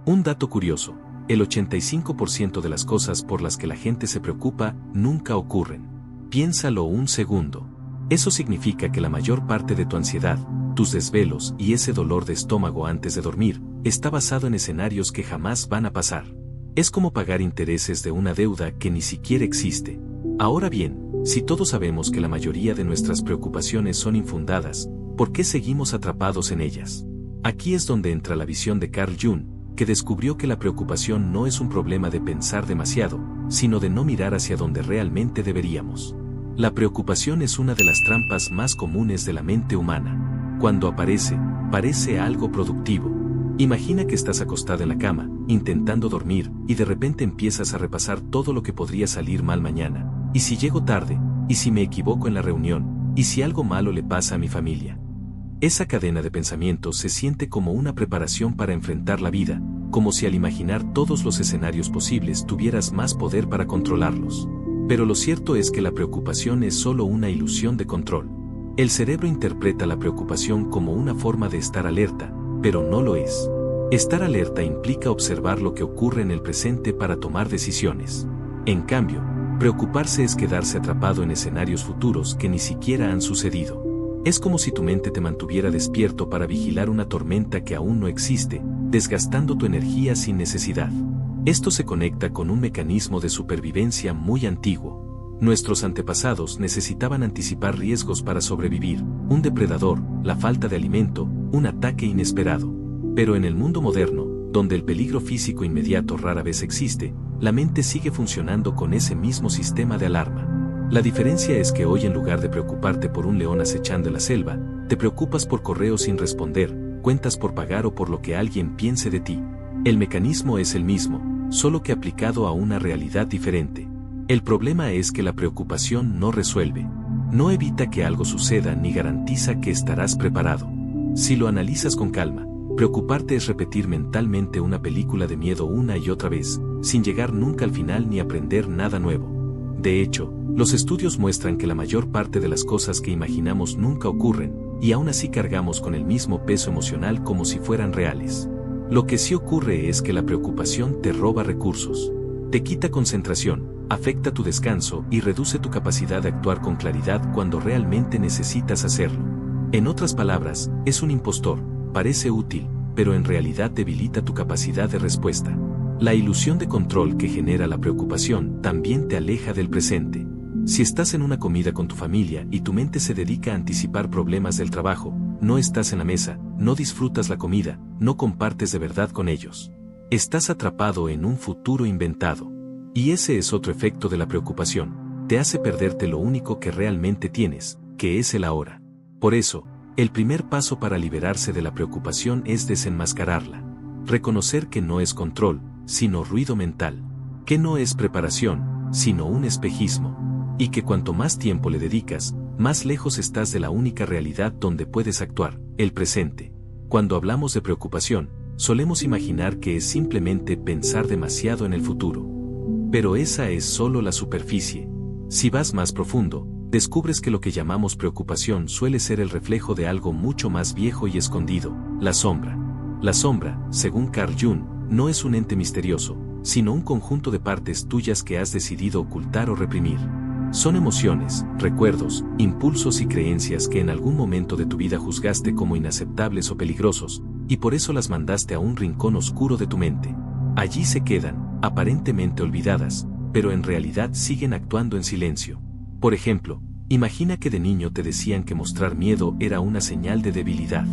Un dato curioso, el 85% de las cosas por las que la gente se preocupa nunca ocurren. Piénsalo un segundo. Eso significa que la mayor parte de tu ansiedad, tus desvelos y ese dolor de estómago antes de dormir, está basado en escenarios que jamás van a pasar. Es como pagar intereses de una deuda que ni siquiera existe. Ahora bien, si todos sabemos que la mayoría de nuestras preocupaciones son infundadas, ¿por qué seguimos atrapados en ellas? Aquí es donde entra la visión de Carl Jung, que descubrió que la preocupación no es un problema de pensar demasiado, sino de no mirar hacia donde realmente deberíamos. La preocupación es una de las trampas más comunes de la mente humana. Cuando aparece, parece algo productivo. Imagina que estás acostada en la cama, intentando dormir, y de repente empiezas a repasar todo lo que podría salir mal mañana. ¿Y si llego tarde? ¿Y si me equivoco en la reunión? ¿Y si algo malo le pasa a mi familia? Esa cadena de pensamientos se siente como una preparación para enfrentar la vida, como si al imaginar todos los escenarios posibles tuvieras más poder para controlarlos. Pero lo cierto es que la preocupación es solo una ilusión de control. El cerebro interpreta la preocupación como una forma de estar alerta, pero no lo es. Estar alerta implica observar lo que ocurre en el presente para tomar decisiones. En cambio, preocuparse es quedarse atrapado en escenarios futuros que ni siquiera han sucedido. Es como si tu mente te mantuviera despierto para vigilar una tormenta que aún no existe, desgastando tu energía sin necesidad. Esto se conecta con un mecanismo de supervivencia muy antiguo. Nuestros antepasados necesitaban anticipar riesgos para sobrevivir, un depredador, la falta de alimento, un ataque inesperado. Pero en el mundo moderno, donde el peligro físico inmediato rara vez existe, la mente sigue funcionando con ese mismo sistema de alarma. La diferencia es que hoy, en lugar de preocuparte por un león acechando en la selva, te preocupas por correos sin responder, cuentas por pagar o por lo que alguien piense de ti. El mecanismo es el mismo, solo que aplicado a una realidad diferente. El problema es que la preocupación no resuelve, no evita que algo suceda ni garantiza que estarás preparado. Si lo analizas con calma, preocuparte es repetir mentalmente una película de miedo una y otra vez, sin llegar nunca al final ni aprender nada nuevo. De hecho, los estudios muestran que la mayor parte de las cosas que imaginamos nunca ocurren, y aún así cargamos con el mismo peso emocional como si fueran reales. Lo que sí ocurre es que la preocupación te roba recursos, te quita concentración, afecta tu descanso y reduce tu capacidad de actuar con claridad cuando realmente necesitas hacerlo. En otras palabras, es un impostor, parece útil, pero en realidad debilita tu capacidad de respuesta. La ilusión de control que genera la preocupación también te aleja del presente. Si estás en una comida con tu familia y tu mente se dedica a anticipar problemas del trabajo, no estás en la mesa, no disfrutas la comida, no compartes de verdad con ellos. Estás atrapado en un futuro inventado. Y ese es otro efecto de la preocupación. Te hace perderte lo único que realmente tienes, que es el ahora. Por eso, el primer paso para liberarse de la preocupación es desenmascararla. Reconocer que no es control, sino ruido mental. Que no es preparación, sino un espejismo. Y que cuanto más tiempo le dedicas, más lejos estás de la única realidad donde puedes actuar, el presente. Cuando hablamos de preocupación, solemos imaginar que es simplemente pensar demasiado en el futuro. Pero esa es solo la superficie. Si vas más profundo, descubres que lo que llamamos preocupación suele ser el reflejo de algo mucho más viejo y escondido, la sombra. La sombra, según Carl Jung, no es un ente misterioso, sino un conjunto de partes tuyas que has decidido ocultar o reprimir. Son emociones, recuerdos, impulsos y creencias que en algún momento de tu vida juzgaste como inaceptables o peligrosos, y por eso las mandaste a un rincón oscuro de tu mente. Allí se quedan, aparentemente olvidadas, pero en realidad siguen actuando en silencio. Por ejemplo, imagina que de niño te decían que mostrar miedo era una señal de debilidad.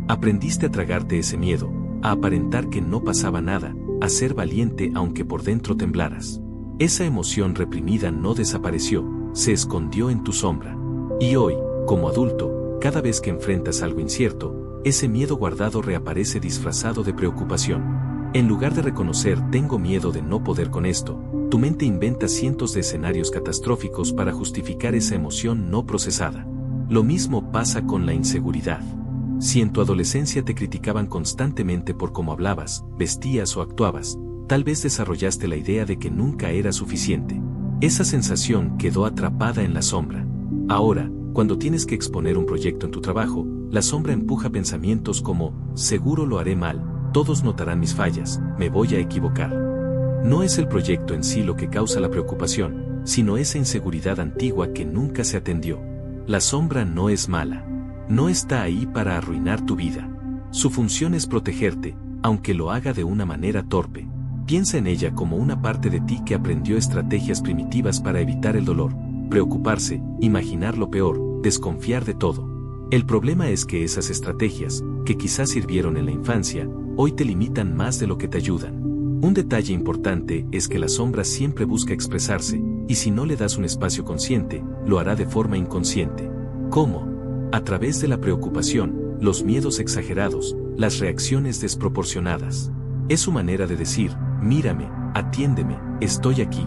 Aprendiste a tragarte ese miedo, a aparentar que no pasaba nada, a ser valiente aunque por dentro temblaras. Esa emoción reprimida no desapareció, se escondió en tu sombra. Y hoy, como adulto, cada vez que enfrentas algo incierto, ese miedo guardado reaparece disfrazado de preocupación. En lugar de reconocer tengo miedo de no poder con esto, tu mente inventa cientos de escenarios catastróficos para justificar esa emoción no procesada. Lo mismo pasa con la inseguridad. Si en tu adolescencia te criticaban constantemente por cómo hablabas, vestías o actuabas, tal vez desarrollaste la idea de que nunca era suficiente. Esa sensación quedó atrapada en la sombra. Ahora, cuando tienes que exponer un proyecto en tu trabajo, la sombra empuja pensamientos como, seguro lo haré mal, todos notarán mis fallas, me voy a equivocar. No es el proyecto en sí lo que causa la preocupación, sino esa inseguridad antigua que nunca se atendió. La sombra no es mala. No está ahí para arruinar tu vida. Su función es protegerte, aunque lo haga de una manera torpe. Piensa en ella como una parte de ti que aprendió estrategias primitivas para evitar el dolor, preocuparse, imaginar lo peor, desconfiar de todo. El problema es que esas estrategias, que quizás sirvieron en la infancia, hoy te limitan más de lo que te ayudan. Un detalle importante es que la sombra siempre busca expresarse, y si no le das un espacio consciente, lo hará de forma inconsciente. ¿Cómo? A través de la preocupación, los miedos exagerados, las reacciones desproporcionadas. Es su manera de decir, mírame, atiéndeme, estoy aquí.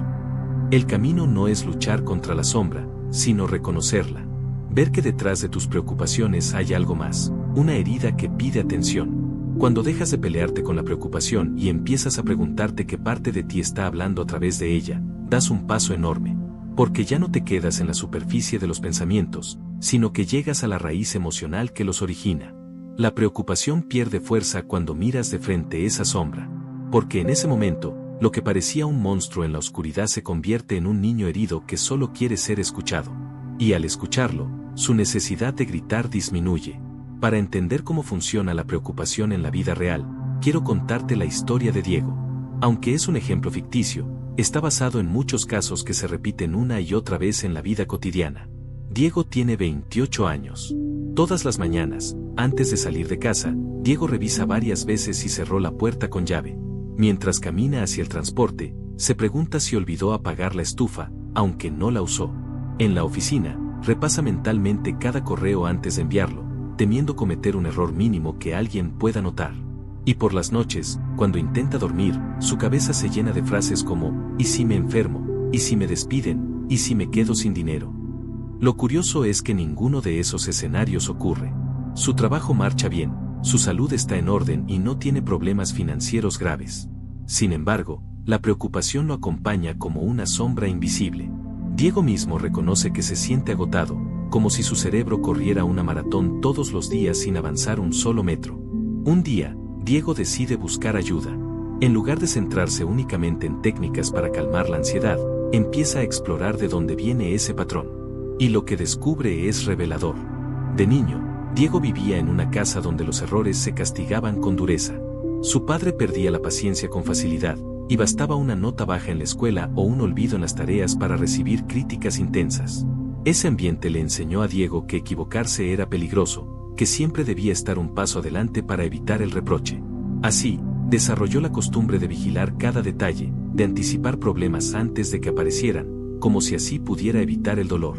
El camino no es luchar contra la sombra, sino reconocerla. Ver que detrás de tus preocupaciones hay algo más, una herida que pide atención. Cuando dejas de pelearte con la preocupación y empiezas a preguntarte qué parte de ti está hablando a través de ella, das un paso enorme. Porque ya no te quedas en la superficie de los pensamientos, sino que llegas a la raíz emocional que los origina. La preocupación pierde fuerza cuando miras de frente esa sombra. Porque en ese momento, lo que parecía un monstruo en la oscuridad se convierte en un niño herido que solo quiere ser escuchado. Y al escucharlo, su necesidad de gritar disminuye. Para entender cómo funciona la preocupación en la vida real, quiero contarte la historia de Diego. Aunque es un ejemplo ficticio, está basado en muchos casos que se repiten una y otra vez en la vida cotidiana. Diego tiene 28 años. Todas las mañanas, antes de salir de casa, Diego revisa varias veces si cerró la puerta con llave. Mientras camina hacia el transporte, se pregunta si olvidó apagar la estufa, aunque no la usó. En la oficina, repasa mentalmente cada correo antes de enviarlo, temiendo cometer un error mínimo que alguien pueda notar. Y por las noches, cuando intenta dormir, su cabeza se llena de frases como, ¿y si me enfermo? ¿Y si me despiden? ¿Y si me quedo sin dinero? Lo curioso es que ninguno de esos escenarios ocurre. Su trabajo marcha bien, su salud está en orden y no tiene problemas financieros graves. Sin embargo, la preocupación lo acompaña como una sombra invisible. Diego mismo reconoce que se siente agotado, como si su cerebro corriera una maratón todos los días sin avanzar un solo metro. Un día, Diego decide buscar ayuda. En lugar de centrarse únicamente en técnicas para calmar la ansiedad, empieza a explorar de dónde viene ese patrón. Y lo que descubre es revelador. De niño, Diego vivía en una casa donde los errores se castigaban con dureza. Su padre perdía la paciencia con facilidad, y bastaba una nota baja en la escuela o un olvido en las tareas para recibir críticas intensas. Ese ambiente le enseñó a Diego que equivocarse era peligroso, que siempre debía estar un paso adelante para evitar el reproche. Así, desarrolló la costumbre de vigilar cada detalle, de anticipar problemas antes de que aparecieran, como si así pudiera evitar el dolor.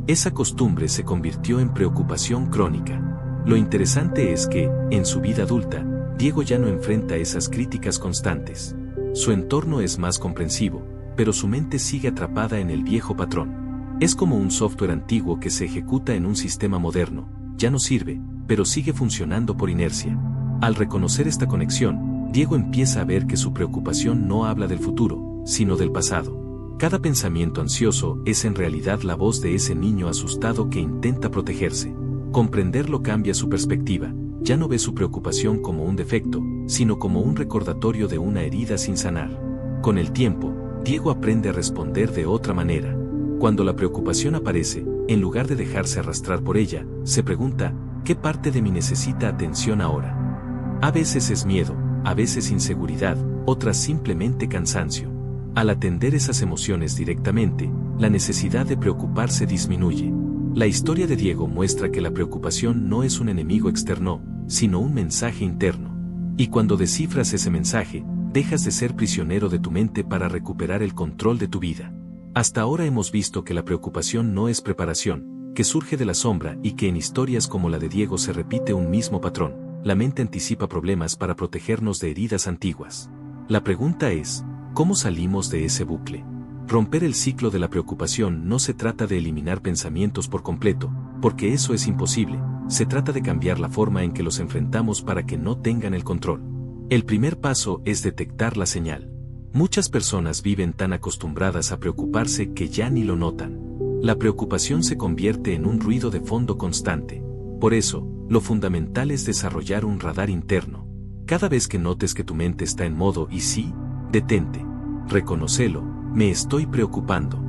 Esa costumbre se convirtió en preocupación crónica. Lo interesante es que, en su vida adulta, Diego ya no enfrenta esas críticas constantes. Su entorno es más comprensivo, pero su mente sigue atrapada en el viejo patrón. Es como un software antiguo que se ejecuta en un sistema moderno, ya no sirve, pero sigue funcionando por inercia. Al reconocer esta conexión, Diego empieza a ver que su preocupación no habla del futuro, sino del pasado. Cada pensamiento ansioso es en realidad la voz de ese niño asustado que intenta protegerse. Comprenderlo cambia su perspectiva, ya no ve su preocupación como un defecto, sino como un recordatorio de una herida sin sanar. Con el tiempo, Diego aprende a responder de otra manera. Cuando la preocupación aparece, en lugar de dejarse arrastrar por ella, se pregunta, ¿qué parte de mí necesita atención ahora? A veces es miedo, a veces inseguridad, otras simplemente cansancio. Al atender esas emociones directamente, la necesidad de preocuparse disminuye. La historia de Diego muestra que la preocupación no es un enemigo externo, sino un mensaje interno. Y cuando descifras ese mensaje, dejas de ser prisionero de tu mente para recuperar el control de tu vida. Hasta ahora hemos visto que la preocupación no es preparación, que surge de la sombra y que en historias como la de Diego se repite un mismo patrón. La mente anticipa problemas para protegernos de heridas antiguas. La pregunta es, ¿cómo salimos de ese bucle? Romper el ciclo de la preocupación no se trata de eliminar pensamientos por completo, porque eso es imposible, se trata de cambiar la forma en que los enfrentamos para que no tengan el control. El primer paso es detectar la señal. Muchas personas viven tan acostumbradas a preocuparse que ya ni lo notan. La preocupación se convierte en un ruido de fondo constante. Por eso, lo fundamental es desarrollar un radar interno. Cada vez que notes que tu mente está en modo y sí, detente. Reconócelo, me estoy preocupando.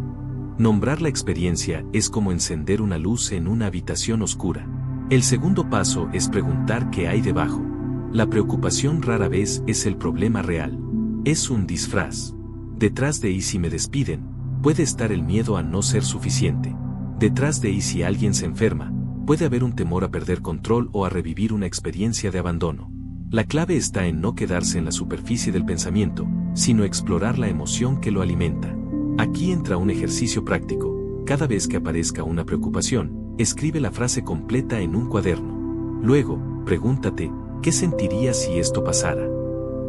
Nombrar la experiencia es como encender una luz en una habitación oscura. El segundo paso es preguntar qué hay debajo. La preocupación rara vez es el problema real. Es un disfraz. Detrás de ¿y si me despiden?, puede estar el miedo a no ser suficiente. Detrás de ¿y si alguien se enferma?, puede haber un temor a perder control o a revivir una experiencia de abandono. La clave está en no quedarse en la superficie del pensamiento, sino explorar la emoción que lo alimenta. Aquí entra un ejercicio práctico. Cada vez que aparezca una preocupación, escribe la frase completa en un cuaderno. Luego, pregúntate, ¿qué sentirías si esto pasara?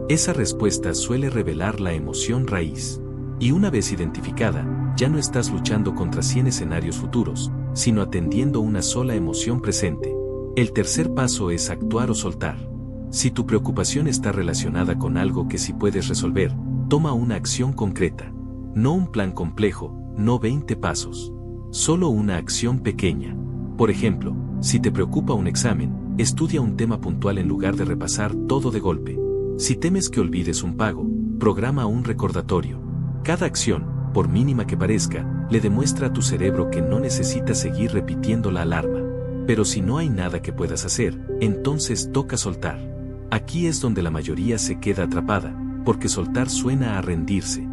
Esa respuesta suele revelar la emoción raíz. Y una vez identificada, ya no estás luchando contra 100 escenarios futuros, sino atendiendo una sola emoción presente. El tercer paso es actuar o soltar. Si tu preocupación está relacionada con algo que sí puedes resolver, toma una acción concreta. No un plan complejo, no 20 pasos. Solo una acción pequeña. Por ejemplo, si te preocupa un examen, estudia un tema puntual en lugar de repasar todo de golpe. Si temes que olvides un pago, programa un recordatorio. Cada acción, por mínima que parezca, le demuestra a tu cerebro que no necesita seguir repitiendo la alarma. Pero si no hay nada que puedas hacer, entonces toca soltar. Aquí es donde la mayoría se queda atrapada, porque soltar suena a rendirse.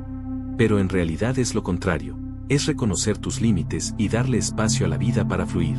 Pero en realidad es lo contrario, es reconocer tus límites y darle espacio a la vida para fluir.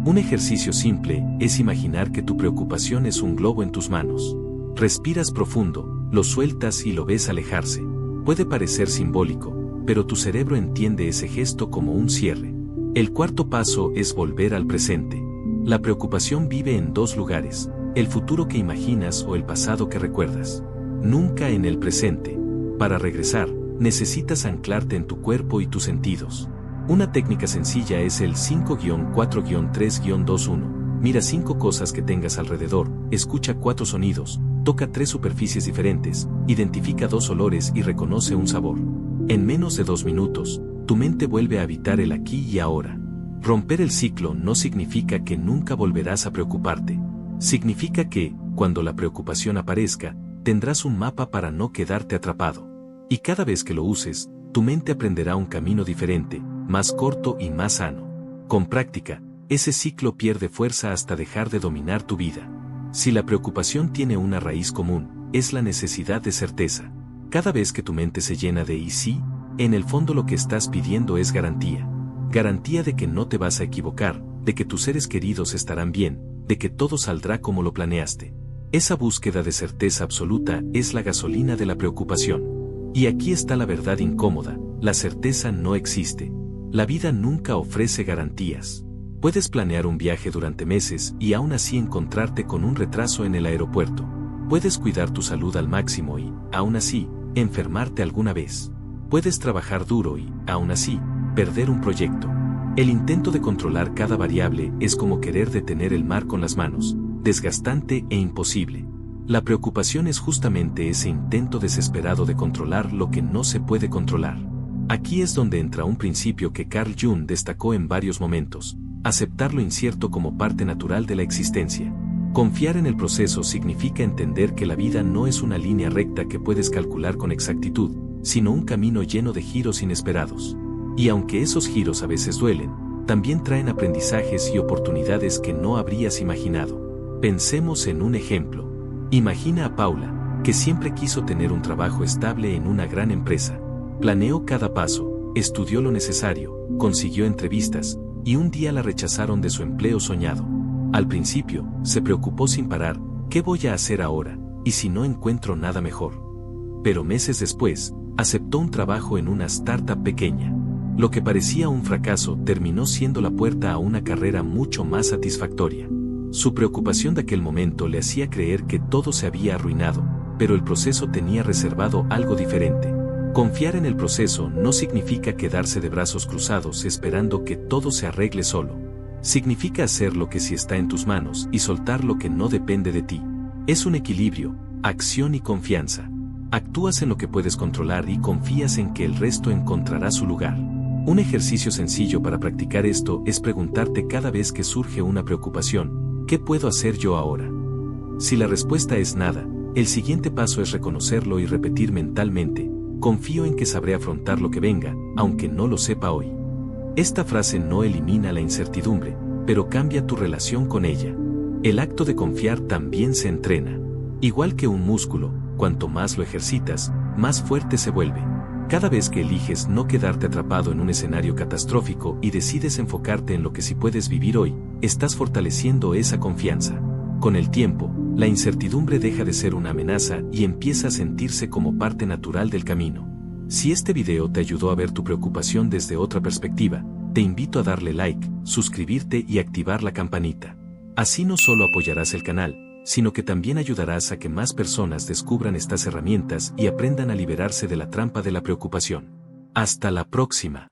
Un ejercicio simple es imaginar que tu preocupación es un globo en tus manos. Respiras profundo, lo sueltas y lo ves alejarse. Puede parecer simbólico, pero tu cerebro entiende ese gesto como un cierre. El cuarto paso es volver al presente. La preocupación vive en dos lugares: el futuro que imaginas o el pasado que recuerdas. Nunca en el presente. Para regresar, necesitas anclarte en tu cuerpo y tus sentidos. Una técnica sencilla es el 5-4-3-2-1. Mira 5 cosas que tengas alrededor, escucha 4 sonidos, toca 3 superficies diferentes, identifica 2 olores y reconoce un sabor. En menos de 2 minutos, tu mente vuelve a habitar el aquí y ahora. Romper el ciclo no significa que nunca volverás a preocuparte. Significa que, cuando la preocupación aparezca, tendrás un mapa para no quedarte atrapado. Y cada vez que lo uses, tu mente aprenderá un camino diferente, más corto y más sano. Con práctica, ese ciclo pierde fuerza hasta dejar de dominar tu vida. Si la preocupación tiene una raíz común, es la necesidad de certeza. Cada vez que tu mente se llena de y sí, en el fondo lo que estás pidiendo es garantía. Garantía de que no te vas a equivocar, de que tus seres queridos estarán bien, de que todo saldrá como lo planeaste. Esa búsqueda de certeza absoluta es la gasolina de la preocupación. Y aquí está la verdad incómoda: la certeza no existe. La vida nunca ofrece garantías. Puedes planear un viaje durante meses y aún así encontrarte con un retraso en el aeropuerto. Puedes cuidar tu salud al máximo y, aún así, enfermarte alguna vez. Puedes trabajar duro y, aún así, perder un proyecto. El intento de controlar cada variable es como querer detener el mar con las manos, desgastante e imposible. La preocupación es justamente ese intento desesperado de controlar lo que no se puede controlar. Aquí es donde entra un principio que Carl Jung destacó en varios momentos: aceptar lo incierto como parte natural de la existencia. Confiar en el proceso significa entender que la vida no es una línea recta que puedes calcular con exactitud, sino un camino lleno de giros inesperados. Y aunque esos giros a veces duelen, también traen aprendizajes y oportunidades que no habrías imaginado. Pensemos en un ejemplo. Imagina a Paula, que siempre quiso tener un trabajo estable en una gran empresa. Planeó cada paso, estudió lo necesario, consiguió entrevistas, y un día la rechazaron de su empleo soñado. Al principio, se preocupó sin parar: ¿qué voy a hacer ahora? ¿Y si no encuentro nada mejor? Pero meses después, aceptó un trabajo en una startup pequeña. Lo que parecía un fracaso terminó siendo la puerta a una carrera mucho más satisfactoria. Su preocupación de aquel momento le hacía creer que todo se había arruinado, pero el proceso tenía reservado algo diferente. Confiar en el proceso no significa quedarse de brazos cruzados esperando que todo se arregle solo. Significa hacer lo que sí está en tus manos y soltar lo que no depende de ti. Es un equilibrio, acción y confianza. Actúas en lo que puedes controlar y confías en que el resto encontrará su lugar. Un ejercicio sencillo para practicar esto es preguntarte cada vez que surge una preocupación: ¿qué puedo hacer yo ahora? Si la respuesta es nada, El siguiente paso es reconocerlo y repetir mentalmente: confío en que sabré afrontar lo que venga, aunque no lo sepa hoy. Esta frase no elimina la incertidumbre, pero cambia tu relación con ella. El acto de confiar también se entrena. Igual que un músculo, cuanto más lo ejercitas, más fuerte se vuelve. Cada vez que eliges no quedarte atrapado en un escenario catastrófico y decides enfocarte en lo que sí puedes vivir hoy, estás fortaleciendo esa confianza. Con el tiempo, la incertidumbre deja de ser una amenaza y empieza a sentirse como parte natural del camino. Si este video te ayudó a ver tu preocupación desde otra perspectiva, te invito a darle like, suscribirte y activar la campanita. Así no solo apoyarás el canal, sino que también ayudarás a que más personas descubran estas herramientas y aprendan a liberarse de la trampa de la preocupación. Hasta la próxima.